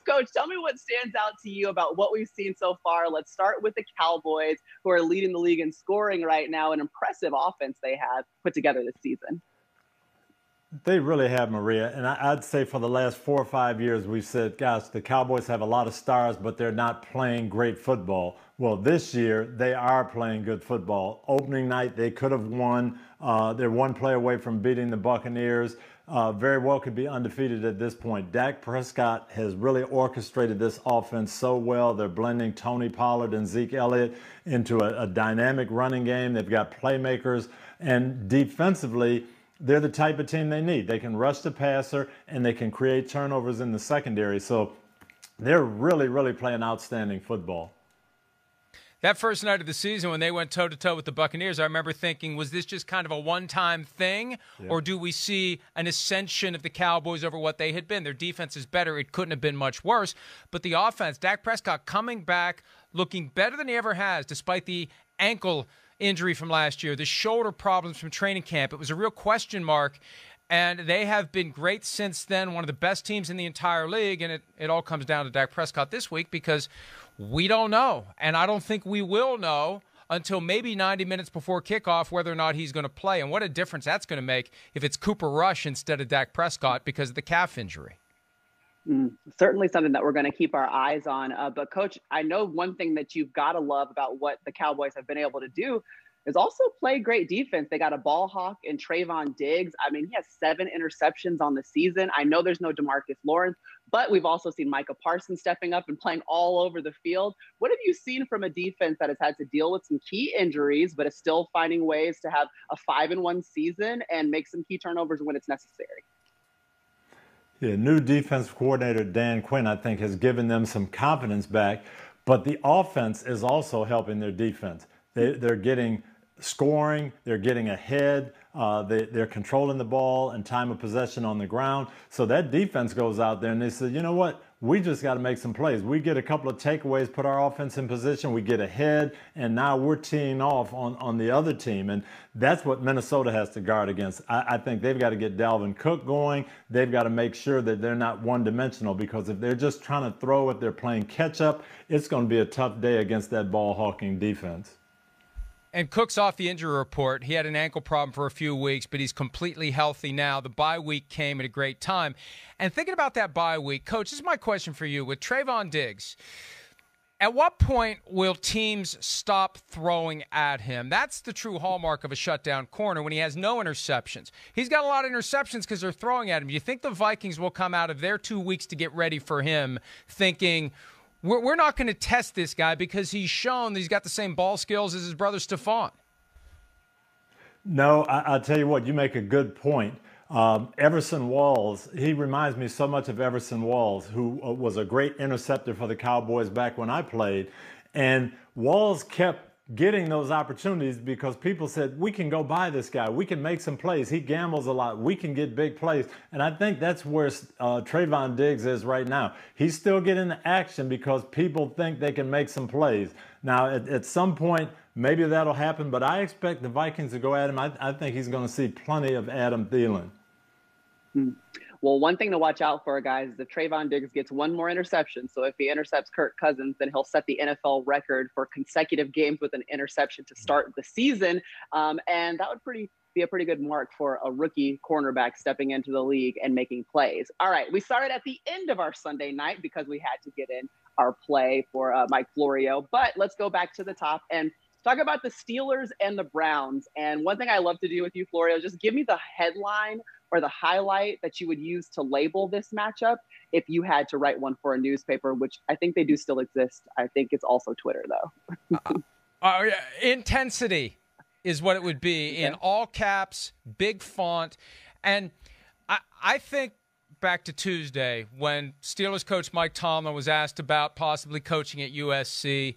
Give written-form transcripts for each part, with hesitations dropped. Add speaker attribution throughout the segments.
Speaker 1: Coach, tell me what stands out to you about what we've seen so far. Let's start with the Cowboys, who are leading the league in scoring right now, an impressive offense they have put together this season.
Speaker 2: They really have, Maria. And I'd say for the last 4 or 5 years, we've said, gosh, the Cowboys have a lot of stars, but they're not playing great football. Well, this year, they are playing good football. Opening night, they could have won. They're one play away from beating the Buccaneers. Very well could be undefeated at this point. Dak Prescott has really orchestrated this offense so well. They're blending Tony Pollard and Zeke Elliott into a dynamic running game. They've got playmakers. And defensively, they're the type of team they need. They can rush the passer, and they can create turnovers in the secondary. So they're really, really playing outstanding football.
Speaker 3: That first night of the season when they went toe-to-toe with the Buccaneers, I remember thinking, was this just kind of a one-time thing, or do we see an ascension of the Cowboys over what they had been? Their defense is better. It couldn't have been much worse. But the offense, Dak Prescott coming back, looking better than he ever has, despite the ankle injury from last year, the shoulder problems from training camp. It was a real question mark, and they have been great since then, one of the best teams in the entire league, and it all comes down to Dak Prescott this week because we don't know, and I don't think we will know until maybe 90 minutes before kickoff whether or not he's going to play, and what a difference that's going to make if it's Cooper Rush instead of Dak Prescott because of the calf injury.
Speaker 1: Certainly something that we're going to keep our eyes on. But, Coach, I know one thing that you've got to love about what the Cowboys have been able to do is also play great defense. They got a ball hawk in Trayvon Diggs. I mean, he has 7 interceptions on the season. I know there's no DeMarcus Lawrence, but we've also seen Micah Parsons stepping up and playing all over the field. What have you seen from a defense that has had to deal with some key injuries, but is still finding ways to have a 5-1 season and make some key turnovers when it's necessary?
Speaker 2: Yeah, new defensive coordinator Dan Quinn, I think, has given them some confidence back, but the offense is also helping their defense. They're getting scoring, they're getting ahead, they're controlling the ball and time of possession on the ground. So that defense goes out there and they say, you know what? We just got to make some plays. We get a couple of takeaways, put our offense in position, we get ahead, and now we're teeing off on the other team. And that's what Minnesota has to guard against. I think they've got to get Dalvin Cook going. They've got to make sure that they're not one-dimensional, because if they're just trying to throw it, they're playing catch-up, it's going to be a tough day against that ball-hawking defense.
Speaker 3: And Cook's off the injury report. He had an ankle problem for a few weeks, but he's completely healthy now. The bye week came at a great time. And thinking about that bye week, Coach, this is my question for you. With Trayvon Diggs, at what point will teams stop throwing at him? That's the true hallmark of a shutdown corner, when he has no interceptions. He's got a lot of interceptions because they're throwing at him. Do you think the Vikings will come out of their 2 weeks to get ready for him thinking, we're not going to test this guy because he's shown that he's got the same ball skills as his brother Stephon?
Speaker 2: No, I'll tell you what, you make a good point. Everson Walls, he reminds me so much of Everson Walls, who was a great interceptor for the Cowboys back when I played. And Walls kept getting those opportunities because people said, we can go by this guy. We can make some plays. He gambles a lot. We can get big plays. And I think that's where Trayvon Diggs is right now. He's still getting the action because people think they can make some plays. Now, at some point, maybe that'll happen, but I expect the Vikings to go at him. I think he's going to see plenty of Adam Thielen.
Speaker 1: Well, one thing to watch out for, guys, is if Trayvon Diggs gets one more interception. So if he intercepts Kirk Cousins, then he'll set the NFL record for consecutive games with an interception to start the season. And that would be a pretty good mark for a rookie cornerback stepping into the league and making plays. All right, we started at the end of our Sunday night because we had to get in our play for Mike Florio. But let's go back to the top and talk about the Steelers and the Browns. And one thing I love to do with you, Florio, is just give me the headline or the highlight that you would use to label this matchup if you had to write one for a newspaper, which I think they do still exist. I think it's also Twitter, though.
Speaker 3: Intensity is what it would be, in all caps, big font. And I think back to Tuesday when Steelers coach Mike Tomlin was asked about possibly coaching at USC,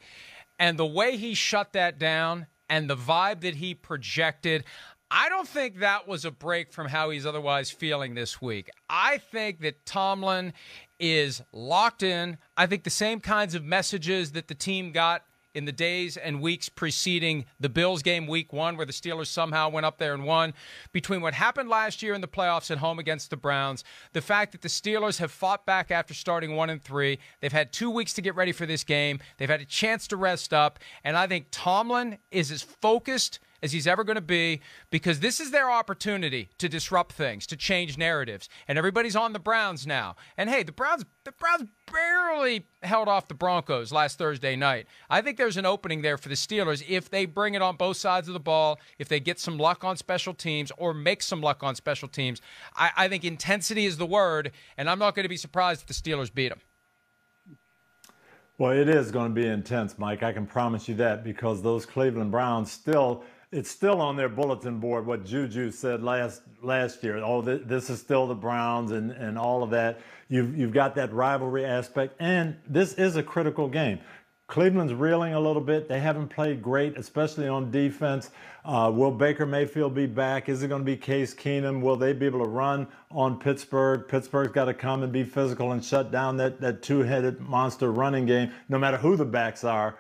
Speaker 3: and the way he shut that down and the vibe that he projected, I don't think that was a break from how he's otherwise feeling this week. I think that Tomlin is locked in. I think the same kinds of messages that the team got in the days and weeks preceding the Bills game week 1, where the Steelers somehow went up there and won, between what happened last year in the playoffs at home against the Browns, the fact that the Steelers have fought back after starting 1-3, they've had 2 weeks to get ready for this game, they've had a chance to rest up, and I think Tomlin is as focused as he's ever going to be, because this is their opportunity to disrupt things, to change narratives. And everybody's on the Browns now. And hey, the Browns barely held off the Broncos last Thursday night. I think there's an opening there for the Steelers if they bring it on both sides of the ball, if they get some luck on special teams or make some luck on special teams. I think intensity is the word, and I'm not going to be surprised if the Steelers beat them.
Speaker 2: Well, it is going to be intense, Mike. I can promise you that, because those Cleveland Browns it's still on their bulletin board what Juju said last year. Oh, this is still the Browns and all of that. You've got that rivalry aspect, and this is a critical game. Cleveland's reeling a little bit. They haven't played great, especially on defense. Will Baker Mayfield be back? Is it going to be Case Keenum? Will they be able to run on Pittsburgh? Pittsburgh's got to come and be physical and shut down that two-headed monster running game, no matter who the backs are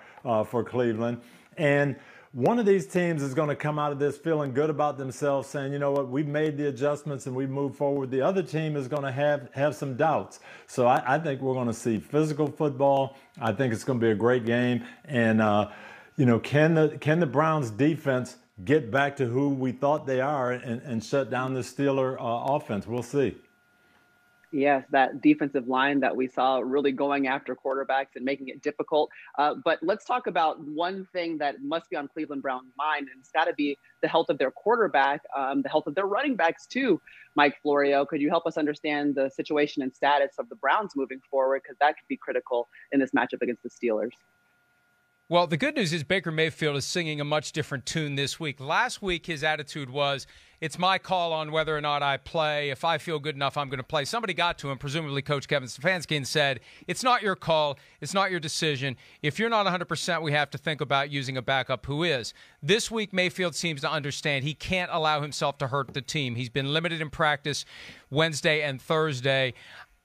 Speaker 2: for Cleveland. And one of these teams is going to come out of this feeling good about themselves, saying, you know what, we've made the adjustments and we move forward. The other team is going to have some doubts. So I think we're going to see physical football. I think it's going to be a great game. And, can the Browns defense get back to who we thought they are and shut down the Steeler offense? We'll see.
Speaker 1: Yes, that defensive line that we saw really going after quarterbacks and making it difficult. But let's talk about one thing that must be on Cleveland Brown's mind, and it's got to be the health of their quarterback, the health of their running backs too. Mike Florio, could you help us understand the situation and status of the Browns moving forward? Because that could be critical in this matchup against the Steelers.
Speaker 3: Well, the good news is Baker Mayfield is singing a much different tune this week. Last week, his attitude was, it's my call on whether or not I play. If I feel good enough, I'm going to play. Somebody got to him, presumably Coach Kevin Stefanski, and said, it's not your call. It's not your decision. If you're not 100%, we have to think about using a backup who is. This week, Mayfield seems to understand he can't allow himself to hurt the team. He's been limited in practice Wednesday and Thursday.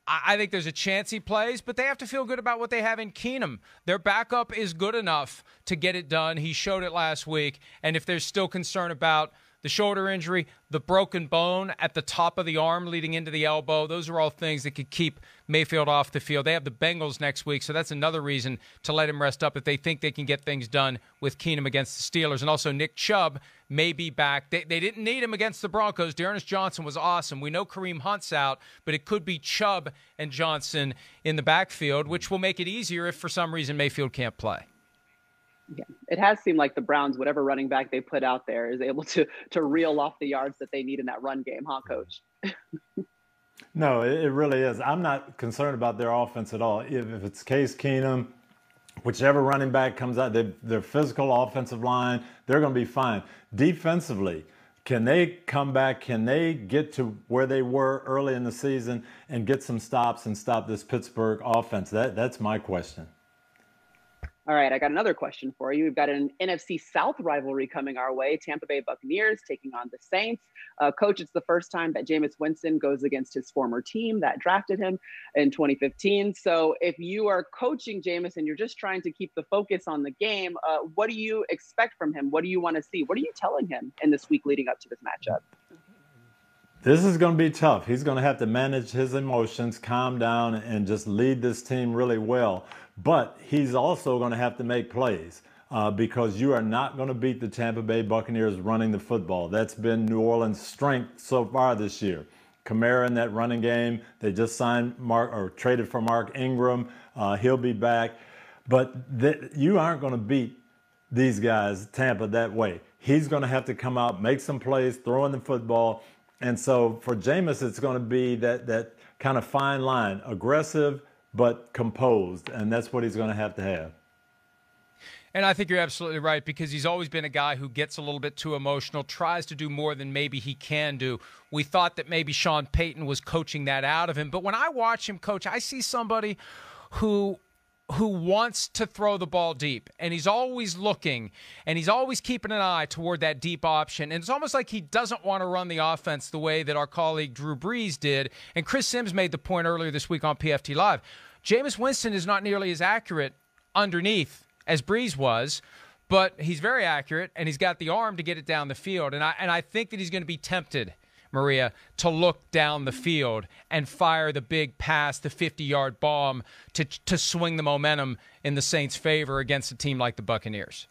Speaker 3: I think there's a chance he plays, but they have to feel good about what they have in Keenum. Their backup is good enough to get it done. He showed it last week. And if there's still concern about the shoulder injury, the broken bone at the top of the arm leading into the elbow, those are all things that could keep Mayfield off the field. They have the Bengals next week, so that's another reason to let him rest up if they think they can get things done with Keenum against the Steelers. And also Nick Chubb may be back. They didn't need him against the Broncos. D'Ernest Johnson was awesome. We know Kareem Hunt's out, but it could be Chubb and Johnson in the backfield, which will make it easier if for some reason Mayfield can't play.
Speaker 1: Yeah, it has seemed like the Browns, whatever running back they put out there, is able to reel off the yards that they need in that run game, huh, Coach?
Speaker 2: No, it really is. I'm not concerned about their offense at all. If it's Case Keenum, whichever running back comes out, their physical offensive line, they're going to be fine. Defensively, can they come back? Can they get to where they were early in the season and get some stops and stop this Pittsburgh offense? That's my question.
Speaker 1: All right, I got another question for you. We've got an NFC South rivalry coming our way. Tampa Bay Buccaneers taking on the Saints. Coach, it's the first time that Jameis Winston goes against his former team that drafted him in 2015. So if you are coaching Jameis and you're just trying to keep the focus on the game, what do you expect from him? What do you want to see? What are you telling him in this week leading up to this matchup?
Speaker 2: This is going to be tough. He's going to have to manage his emotions, calm down, and just lead this team really well. But he's also going to have to make plays because you are not going to beat the Tampa Bay Buccaneers running the football. That's been New Orleans' strength so far this year. Kamara in that running game. They just traded for Mark Ingram. He'll be back. But you aren't going to beat these guys, Tampa, that way. He's going to have to come out, make some plays, throw in the football. And so for Jameis, it's going to be that kind of fine line, aggressive but composed, and that's what he's going to have.
Speaker 3: And I think you're absolutely right, because he's always been a guy who gets a little bit too emotional, tries to do more than maybe he can do. We thought that maybe Sean Payton was coaching that out of him. But when I watch him coach, I see somebody who wants to throw the ball deep, and he's always looking, and he's always keeping an eye toward that deep option. And it's almost like he doesn't want to run the offense the way that our colleague Drew Brees did. And Chris Sims made the point earlier this week on PFT Live. Jameis Winston is not nearly as accurate underneath as Brees was, but he's very accurate, and he's got the arm to get it down the field. And I think that he's going to be tempted, Maria, to look down the field and fire the big pass, the 50-yard bomb to swing the momentum in the Saints' favor against a team like the Buccaneers.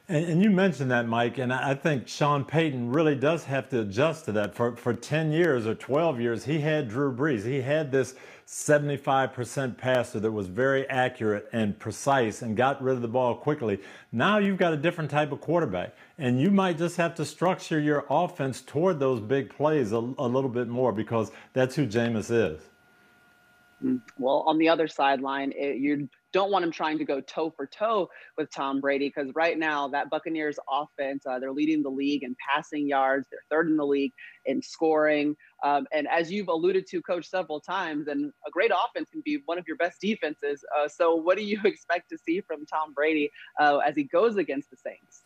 Speaker 2: And you mentioned that, Mike, and I think Sean Payton really does have to adjust to that. For 10 years or 12 years, he had Drew Brees. He had this 75% passer that was very accurate and precise and got rid of the ball quickly. Now you've got a different type of quarterback, and you might just have to structure your offense toward those big plays a little bit more, because that's who Jameis is.
Speaker 1: Well, on the other sideline, you don't want him trying to go toe for toe with Tom Brady, because right now that Buccaneers offense, they're leading the league in passing yards. They're third in the league in scoring. And as you've alluded to, Coach, several times, and a great offense can be one of your best defenses. So what do you expect to see from Tom Brady as he goes against the Saints?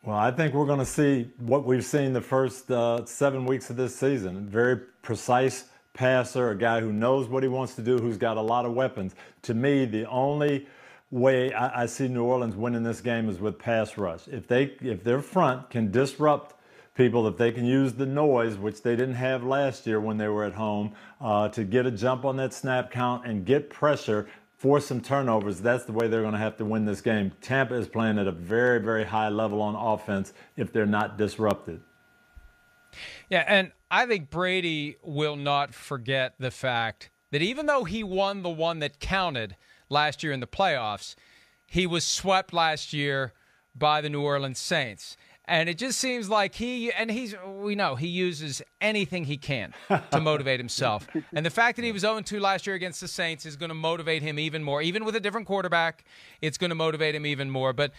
Speaker 2: Well, I think we're going to see what we've seen the first 7 weeks of this season. Very precise passer, a guy who knows what he wants to do, who's got a lot of weapons. To me, the only way I see New Orleans winning this game is with pass rush. If their front can disrupt people, if they can use the noise, which they didn't have last year when they were at home, to get a jump on that snap count and get pressure, force some turnovers, that's the way they're going to have to win this game. Tampa is playing at a very, very high level on offense if they're not disrupted.
Speaker 3: Yeah, and I think Brady will not forget the fact that even though he won the one that counted last year in the playoffs, he was swept last year by the New Orleans Saints. And it just seems like we know he uses anything he can to motivate himself. And the fact that he was 0-2 last year against the Saints is going to motivate him even more. Even with a different quarterback, it's going to motivate him even more. But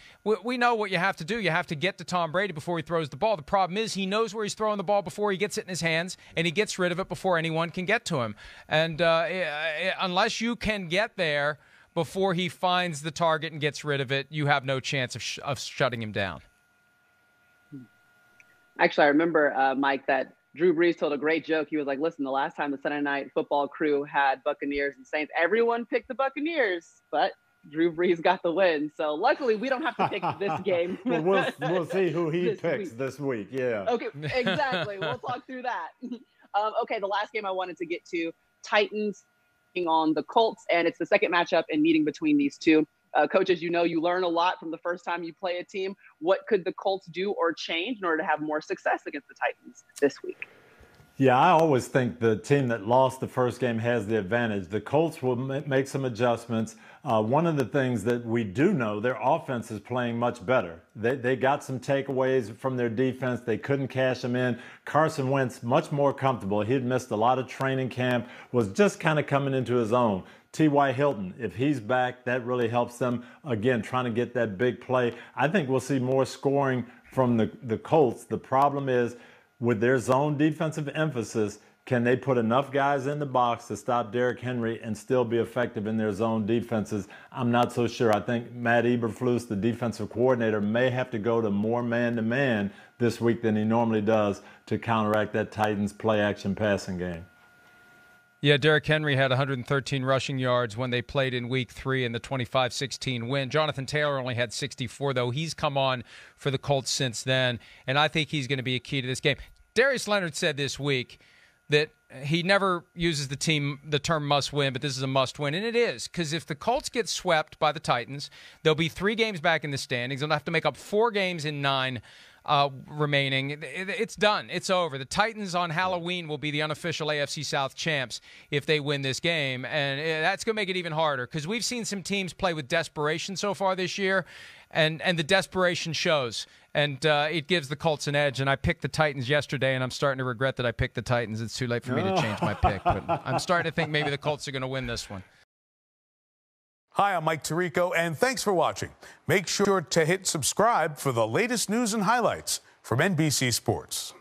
Speaker 3: we know what you have to do. You have to get to Tom Brady before he throws the ball. The problem is he knows where he's throwing the ball before he gets it in his hands, and he gets rid of it before anyone can get to him. And unless you can get there before he finds the target and gets rid of it, you have no chance of shutting him down.
Speaker 1: Actually, I remember, Mike, that Drew Brees told a great joke. He was like, listen, the last time the Sunday Night Football crew had Buccaneers and Saints, everyone picked the Buccaneers, but Drew Brees got the win. So luckily, we don't have to pick this game.
Speaker 2: Well, we'll see who he picks this week. Yeah.
Speaker 1: Okay, exactly. We'll talk through that. Okay, the last game I wanted to get to, Titans on the Colts, and it's the second matchup and meeting between these two. Coaches, you learn a lot from the first time you play a team. What could the Colts do or change in order to have more success against the Titans this week?
Speaker 2: Yeah, I always think the team that lost the first game has the advantage. The Colts will make some adjustments. One of the things that we do know, their offense is playing much better. They got some takeaways from their defense. They couldn't cash them in. Carson Wentz, much more comfortable. He had missed a lot of training camp, was just kind of coming into his own. T.Y. Hilton, if he's back, that really helps them, again, trying to get that big play. I think we'll see more scoring from the Colts. The problem is, with their zone defensive emphasis, can they put enough guys in the box to stop Derrick Henry and still be effective in their zone defenses? I'm not so sure. I think Matt Eberflus, the defensive coordinator, may have to go to more man-to-man this week than he normally does to counteract that Titans play-action passing game.
Speaker 3: Yeah, Derrick Henry had 113 rushing yards when they played in Week 3 in the 25-16 win. Jonathan Taylor only had 64, though. He's come on for the Colts since then, and I think he's going to be a key to this game. Darius Leonard said this week that he never uses the term must win, but this is a must win, and it is, because if the Colts get swept by the Titans, there'll be 3 games back in the standings. They'll have to make up 4 games in 9 remaining. It's done. It's over. The Titans on Halloween will be the unofficial AFC South champs if they win this game, and that's going to make it even harder, because we've seen some teams play with desperation so far this year, and the desperation shows, and it gives the Colts an edge. And I picked the Titans yesterday, and I'm starting to regret that I picked the Titans. It's too late for me to change my pick, but I'm starting to think maybe the Colts are going to win this one.
Speaker 4: Hi, I'm Mike Tirico, and thanks for watching. Make sure to hit subscribe for the latest news and highlights from NBC Sports.